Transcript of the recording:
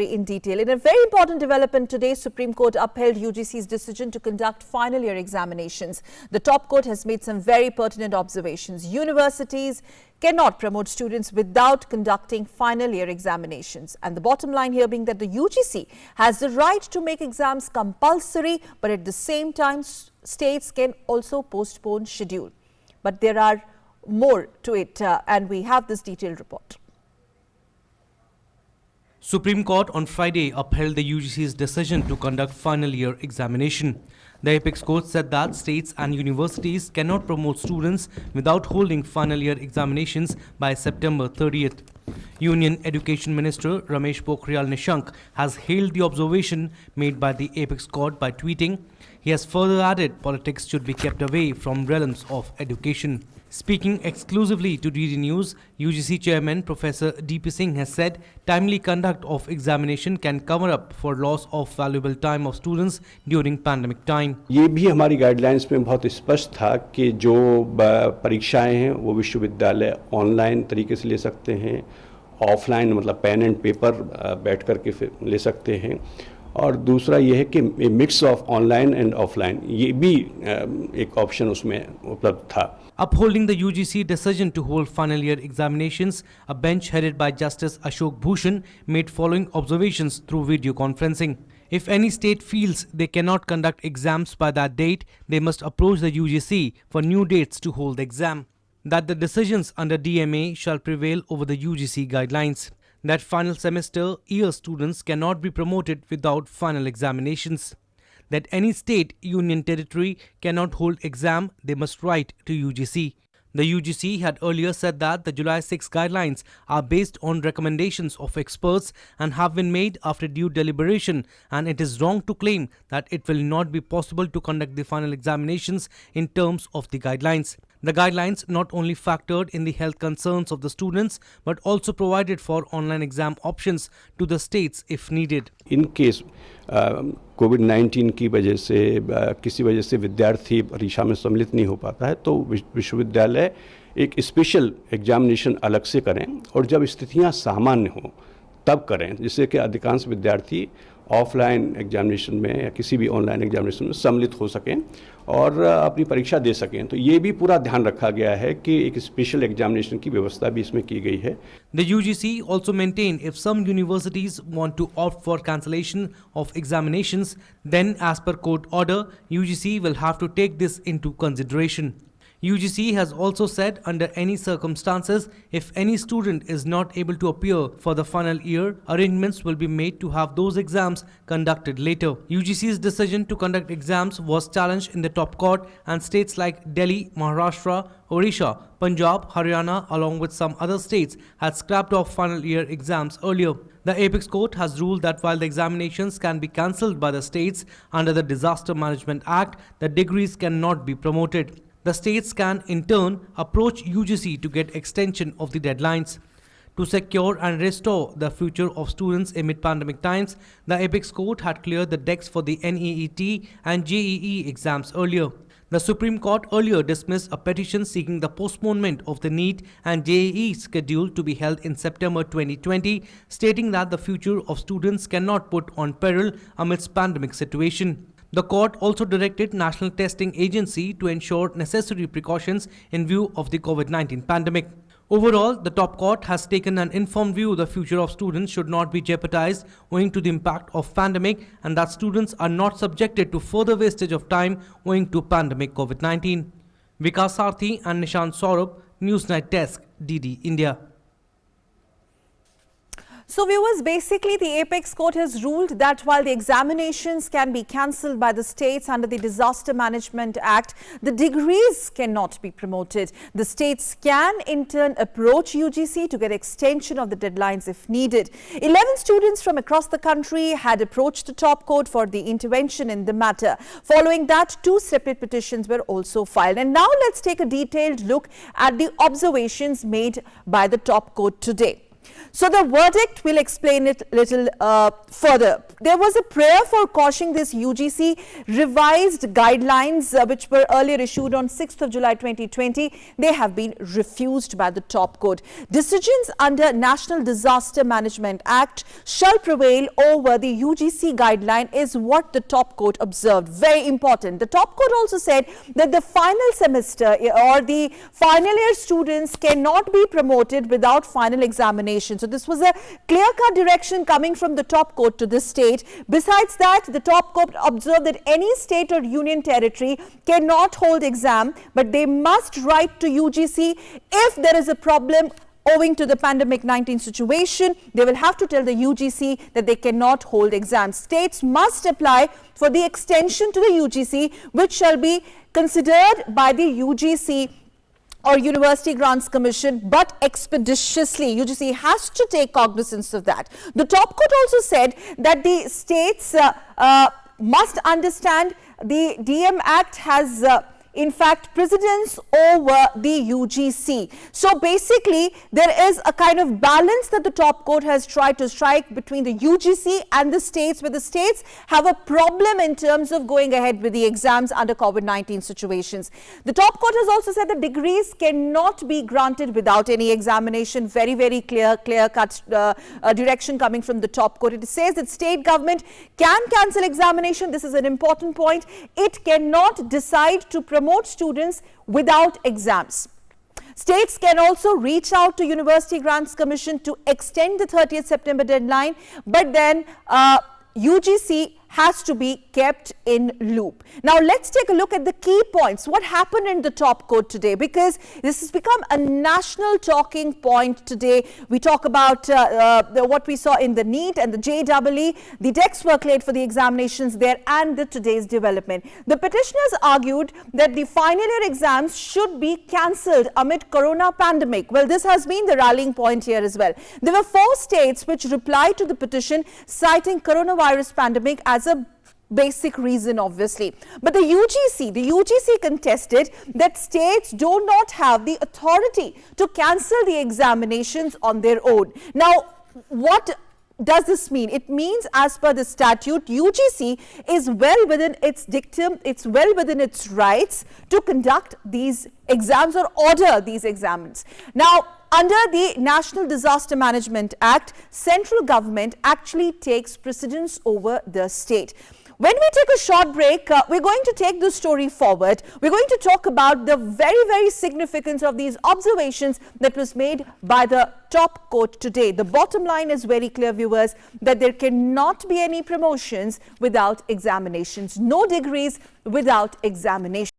In detail. In a very important development today, Supreme Court upheld UGC's decision to conduct final year examinations. The top court has made some very pertinent observations. Universities cannot promote students without conducting final year examinations. And the bottom line here being that the UGC has the right to make exams compulsory, but at the same time, states can also postpone schedule. But there are more to it, and we have this detailed report. Supreme Court on Friday upheld the UGC's decision to conduct final year examination. The apex court said that states and universities cannot promote students without holding final year examinations by September 30th. Union Education Minister Ramesh Pokhriyal Nishank has hailed the observation made by the apex court by tweeting. He has further added politics should be kept away from realms of education. Speaking exclusively to DD News, UGC Chairman Professor D.P. Singh has said timely conduct of examination can cover up for loss of valuable time of students during pandemic time. ये भी हमारी guidelines में बहुत स्पष्ट था कि जो परीक्षाएं हैं वो विश्वविद्यालय ऑनलाइन तरीके से ले सकते हैं, ऑफलाइन मतलब पेन एंड पेपर बैठ करके ले सकते हैं, और दूसरा ये है कि mix of online and offline ये भी एक ऑप्शन उसमें उपलब्ध था. Upholding the UGC decision to hold final year examinations, a bench headed by Justice Ashok Bhushan made following observations through video conferencing. If any state feels they cannot conduct exams by that date, they must approach the UGC for new dates to hold the exam. That the decisions under DMA shall prevail over the UGC guidelines. That final semester year students cannot be promoted without final examinations. That any state, union territory cannot hold exam, they must write to UGC. The UGC had earlier said that the July 6 guidelines are based on recommendations of experts and have been made after due deliberation, and it is wrong to claim that it will not be possible to conduct the final examinations in terms of the guidelines. The guidelines not only factored in the health concerns of the students but also provided for online exam options to the states if needed. In case कोविड-19 की वजह से किसी वजह से विद्यार्थी परीक्षा में सम्मिलित नहीं हो पाता है तो विश्वविद्यालय एक स्पेशल एग्जामिनेशन अलग से करें और जब स्थितियां सामान्य हो तब करें, जिससे कि अधिकांश विद्यार्थी ऑफलाइन एग्जामिनेशन में या किसी भी ऑनलाइन एग्जामिनेशन में सम्मिलित हो सकें और अपनी परीक्षा दे सकें. तो ये भी पूरा ध्यान रखा गया है कि एक स्पेशल एग्जामिनेशन की व्यवस्था भी इसमें की गई है. The UGC also maintained if some universities want to opt for cancellation of examinations, then as per court order, UGC will have to take this into consideration. UGC has also said under any circumstances, if any student is not able to appear for the final year, arrangements will be made to have those exams conducted later. UGC's decision to conduct exams was challenged in the top court, and states like Delhi, Maharashtra, Odisha, Punjab, Haryana along with some other states had scrapped off final year exams earlier. The apex court has ruled that while the examinations can be cancelled by the states under the Disaster Management Act, the degrees cannot be promoted. The states can, in turn, approach UGC to get extension of the deadlines. To secure and restore the future of students amid pandemic times, the apex court had cleared the decks for the NEET and JEE exams earlier. The Supreme Court earlier dismissed a petition seeking the postponement of the NEET and JEE schedule to be held in September 2020, stating that the future of students cannot put on peril amidst pandemic situation. The court also directed National Testing Agency to ensure necessary precautions in view of the COVID-19 pandemic. Overall, the top court has taken an informed view the future of students should not be jeopardized owing to the impact of pandemic, and that students are not subjected to further wastage of time owing to pandemic COVID-19. Vikas Sarthi and Nishant Saurabh, Newsnight Desk, DD India. So viewers, basically the apex court has ruled that while the examinations can be cancelled by the states under the Disaster Management Act, the degrees cannot be promoted. The states can in turn approach UGC to get extension of the deadlines if needed. 11 students from across the country had approached the top court for the intervention in the matter. Following that, 2 separate petitions were also filed. And now let's take a detailed look at the observations made by the top court today. So the verdict, will explain it a little further. There was a prayer for quashing this UGC revised guidelines which were earlier issued on 6th of July 2020. They have been refused by the top court. Decisions under National Disaster Management Act shall prevail over the UGC guideline is what the top court observed. Very important. The top court also said that the final semester or the final year students cannot be promoted without final examination. So this was a clear-cut direction coming from the top court to the state. Besides that, the top court observed that any state or union territory cannot hold exam, but they must write to UGC if there is a problem owing to the pandemic-19 situation. They will have to tell the UGC that they cannot hold exams. States must apply for the extension to the UGC, which shall be considered by the UGC or University Grants Commission, but expeditiously. UGC has to take cognizance of that. The top court also said that the states must understand the DM Act has in fact precedence over the UGC. So basically there is a kind of balance that the top court has tried to strike between the UGC and the states, where the states have a problem in terms of going ahead with the exams under COVID-19 situations. The top court has also said that degrees cannot be granted without any examination. Very, very clear-cut direction coming from the top court. It says that state government can cancel examination. This is an important point. It cannot decide to promote students without exams. States can also reach out to University Grants Commission to extend the 30th September deadline, but then UGC has to be kept in loop. Now let's take a look at the key points. What happened in the top court today? Because this has become a national talking point today. We talk about what we saw in the NEET and the JEE, the text workload for the examinations there, and the today's development. The petitioners argued that the final year exams should be cancelled amid corona pandemic. Well, this has been the rallying point here as well. There were 4 states which replied to the petition, citing coronavirus pandemic as a basic reason, obviously. But the UGC contested that states do not have the authority to cancel the examinations on their own. Now, what does this mean? It means, as per the statute, UGC is well within its dictum, it's well within its rights to conduct these exams or order these exams. Now, under the National Disaster Management Act, central government actually takes precedence over the state. When we take a short break, we're going to take the story forward. We're going to talk about the very, very significance of these observations that was made by the top court today. The bottom line is very clear, viewers, that there cannot be any promotions without examinations, no degrees without examinations.